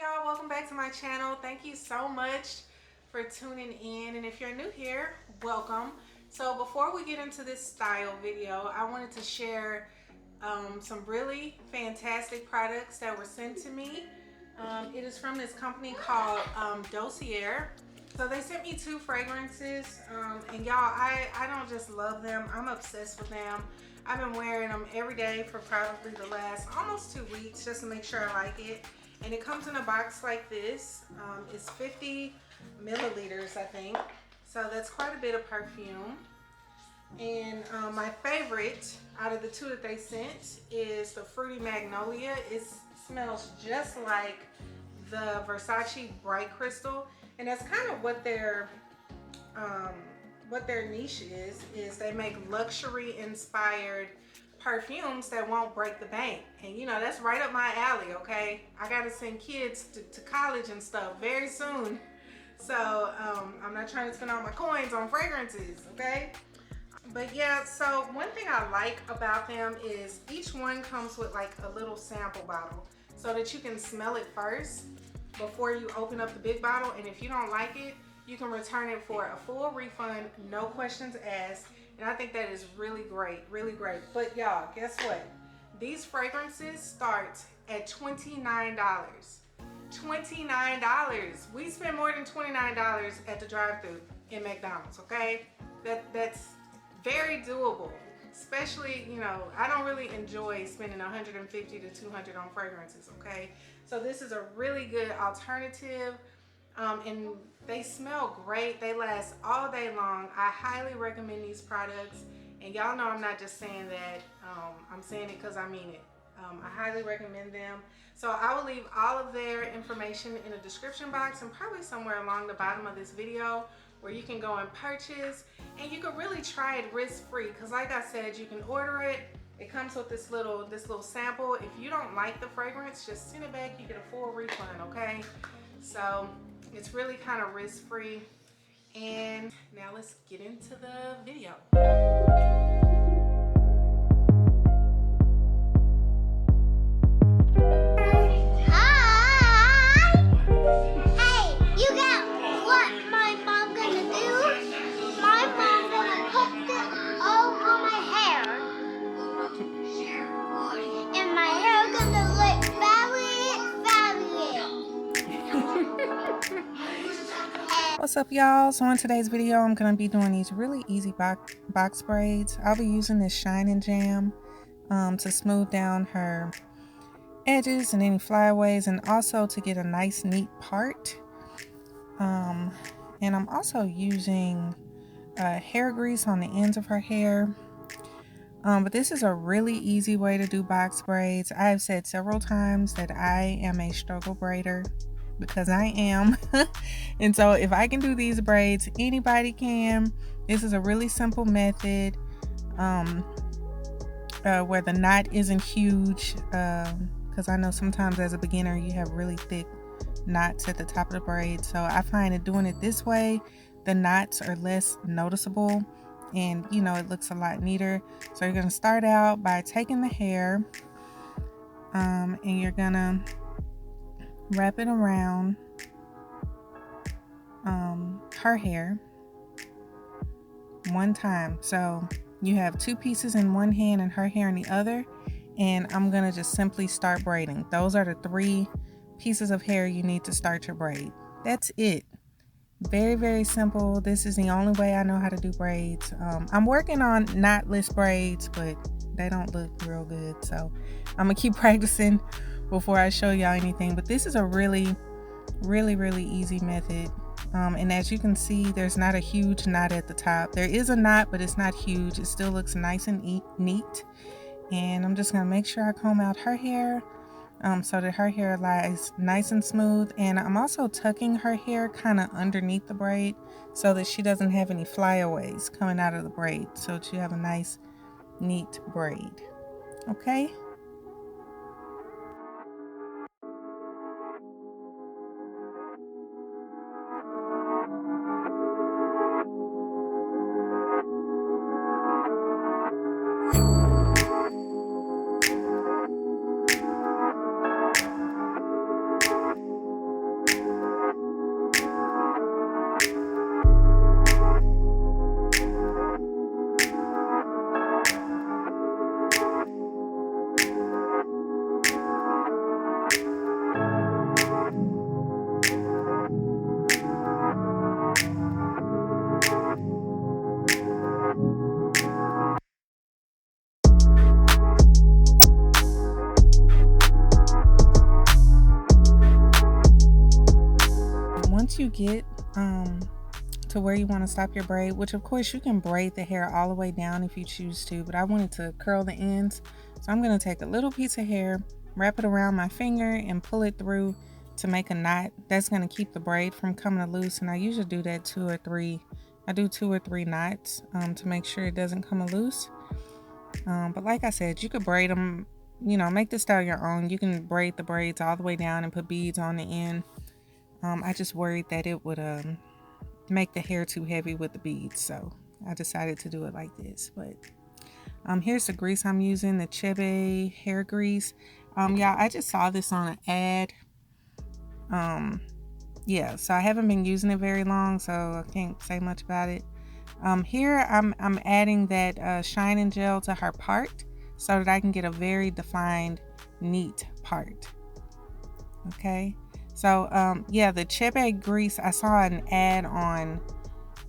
y'all? Welcome back to my channel. Thank you so much for tuning in, and if you're new here, welcome. So before we get into this style video, I wanted to share some really fantastic products that were sent to me. It is from this company called Dossier. So they sent me two fragrances, and y'all, I don't just love them, I'm obsessed with them. I've been wearing them every day for probably the last almost 2 weeks just to make sure I like it. And it comes in a box like this. It's 50 milliliters, I think. So that's quite a bit of perfume. And my favorite out of the two that they sent is the Fruity Magnolia. It smells just like the Versace Bright Crystal. And that's kind of what their niche is they make luxury inspired perfumes that won't break the bank. And you know, that's right up my alley. Okay, I gotta send kids to college and stuff very soon, so I'm not trying to spend all my coins on fragrances. Okay, but yeah, so one thing I like about them is each one comes with like a little sample bottle so that you can smell it first before you open up the big bottle, and if you don't like it, you can return it for a full refund, no questions asked. And I think that is really great, really great. But y'all, guess what? These fragrances start at $29. $29. We spend more than $29 at the drive-thru in McDonald's, okay? That's very doable. Especially, you know, I don't really enjoy spending $150 to $200 on fragrances, okay? So this is a really good alternative. And they smell great. They last all day long. I highly recommend these products. And y'all know I'm not just saying that. I'm saying it because I mean it. I highly recommend them. So I will leave all of their information in the description box and probably somewhere along the bottom of this video where you can go and purchase. And you can really try it risk-free because like I said, you can order it. It comes with this little sample. If you don't like the fragrance, just send it back. You get a full refund, okay? So it's really kind of risk-free. And now let's get into the video. What's up, y'all? So in today's video, I'm going to be doing these really easy box braids. I'll be using this Shine and Jam to smooth down her edges and any flyaways, and also to get a nice neat part. And I'm also using hair grease on the ends of her hair. But this is a really easy way to do box braids. I have said several times that I am a struggle braider, because I am. And so if I can do these braids, anybody can. This is a really simple method where the knot isn't huge, because I know sometimes as a beginner you have really thick knots at the top of the braid. So I find that doing it this way, the knots are less noticeable and you know, it looks a lot neater. So you're going to start out by taking the hair and you're gonna wrap it around her hair one time. So you have two pieces in one hand and her hair in the other, and I'm gonna just simply start braiding. Those are the 3 pieces of hair you need to start your braid. That's it. Very, very simple. This is the only way I know how to do braids. I'm working on knotless braids, but they don't look real good, so I'm gonna keep practicing before I show y'all anything. But this is a really easy method. And as you can see, there's not a huge knot at the top. There is a knot, but it's not huge. It still looks nice and neat. And I'm just gonna make sure I comb out her hair so that her hair lies nice and smooth. And I'm also tucking her hair kind of underneath the braid so that she doesn't have any flyaways coming out of the braid, so that you have a nice neat braid. Okay. you get to where you want to stop your braid, which of course you can braid the hair all the way down if you choose to, but I wanted to curl the ends. So I'm going to take a little piece of hair, wrap it around my finger and pull it through to make a knot. That's going to keep the braid from coming loose, and I usually do that 2 or 3. I do 2 or 3 knots to make sure it doesn't come loose. But like I said, you could braid them, make the style your own. You can braid the braids all the way down and put beads on the end. I just worried that it would make the hair too heavy with the beads, so I decided to do it like this. But here's the grease I'm using, the Chebe hair grease. Yeah, I just saw this on an ad. Yeah, so I haven't been using it very long, so I can't say much about it. Here I'm adding that shining gel to her part so that I can get a very defined, neat part. Okay, so yeah, the Chebe grease, I saw an ad on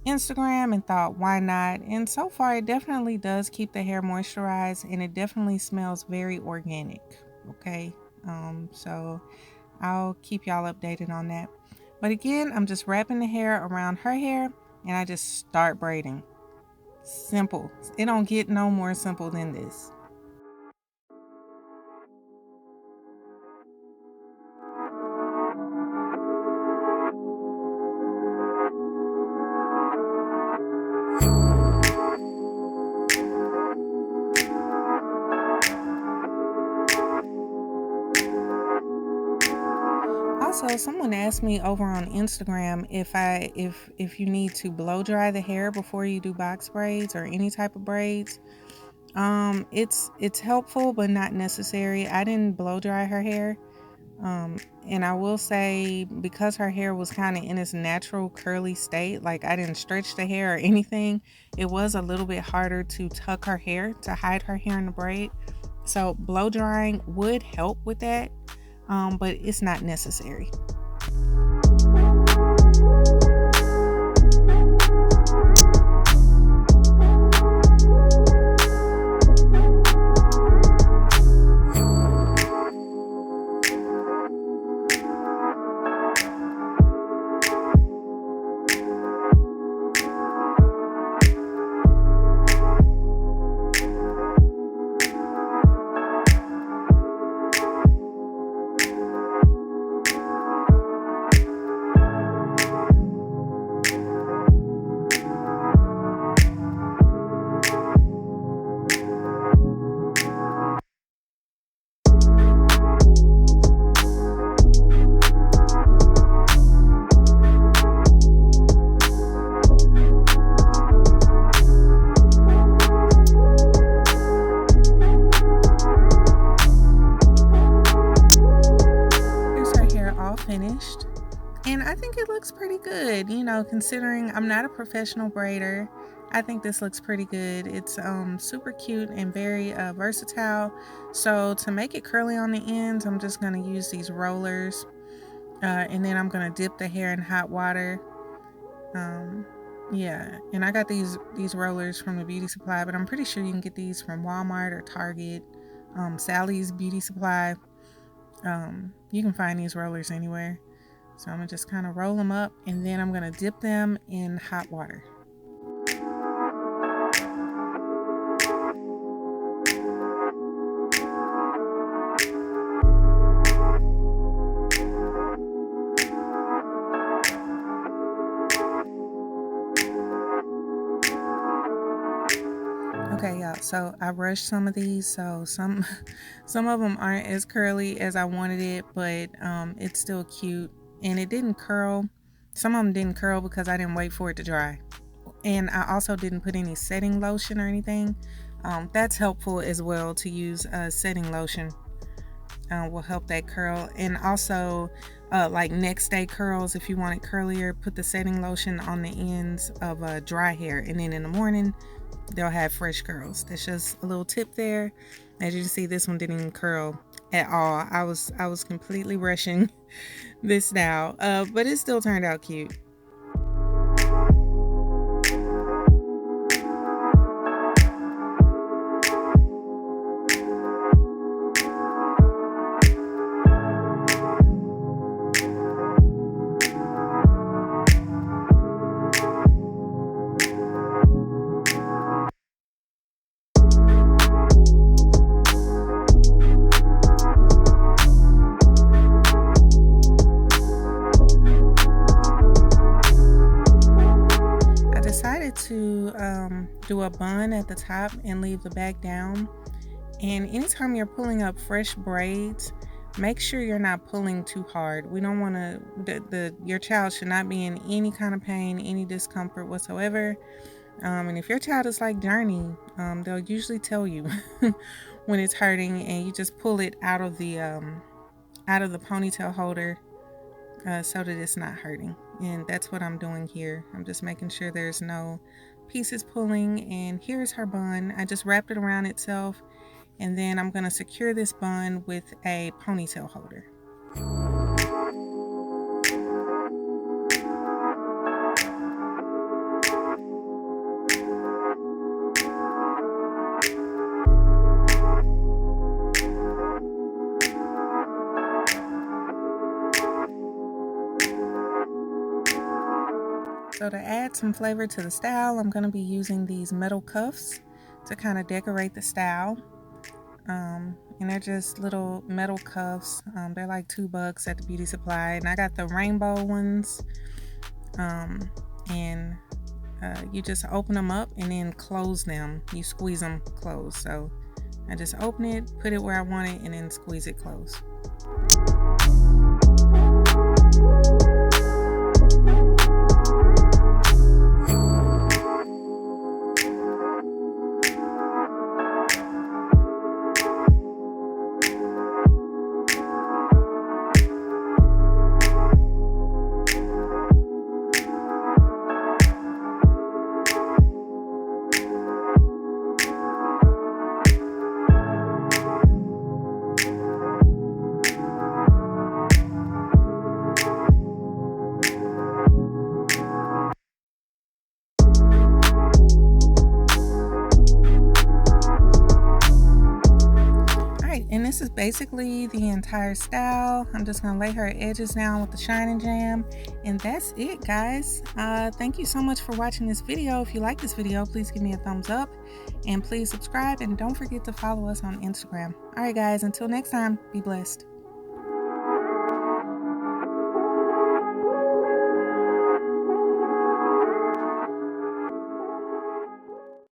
Instagram and thought, why not? And so far it definitely does keep the hair moisturized, and it definitely smells very organic. Okay, so I'll keep y'all updated on that. But again, I'm just wrapping the hair around her hair and I just start braiding. Simple. It don't get no more simple than this. Also, someone asked me over on Instagram if you need to blow dry the hair before you do box braids or any type of braids. It's helpful but not necessary. I didn't blow dry her hair. And I will say, because her hair was kind of in its natural curly state, like I didn't stretch the hair or anything, it was a little bit harder to tuck her hair, to hide her hair in the braid. So blow drying would help with that, but it's not necessary. Finished, and I think it looks pretty good, considering I'm not a professional braider. I think this looks pretty good. It's super cute and very versatile. So to make it curly on the ends, I'm just going to use these rollers, and then I'm going to dip the hair in hot water. Yeah, and I got these rollers from the beauty supply, but I'm pretty sure you can get these from Walmart or Target, Sally's Beauty Supply. You can find these rollers anywhere. So I'm gonna just kind of roll them up, and then I'm gonna dip them in hot water. Okay, y'all, so I rushed some of these, so some of them aren't as curly as I wanted it, but it's still cute, and it didn't curl. Some of them didn't curl because I didn't wait for it to dry, and I also didn't put any setting lotion or anything. That's helpful as well, to use setting lotion. Will help that curl. And also like next day curls, if you want it curlier, put the setting lotion on the ends of dry hair, and then in the morning they'll have fresh curls. That's just a little tip there. As you can see, this one didn't even curl at all. I was completely rushing this style, but it still turned out cute. do a bun at the top and leave the back down. And anytime you're pulling up fresh braids, make sure you're not pulling too hard. We don't want to, your child should not be in any kind of pain, any discomfort whatsoever. And if your child is like Journey, they'll usually tell you when it's hurting, and you just pull it out of the ponytail holder so that it's not hurting. And that's what I'm doing here. I'm just making sure there's no pieces pulling. And here's her bun. I just wrapped it around itself, and then I'm going to secure this bun with a ponytail holder. So to add some flavor to the style, I'm going to be using these metal cuffs to kind of decorate the style. And they're just little metal cuffs. They're like $2 at the beauty supply, and I got the rainbow ones. And you just open them up and then close them. You squeeze them closed. So I just open it, put it where I want it, and then squeeze it closed. And this is basically the entire style. I'm just gonna lay her edges down with the Shining Jam, and that's it, guys. Thank you so much for watching this video. If you like this video, please give me a thumbs up, and please subscribe, and don't forget to follow us on Instagram. All right, guys, until next time, be blessed.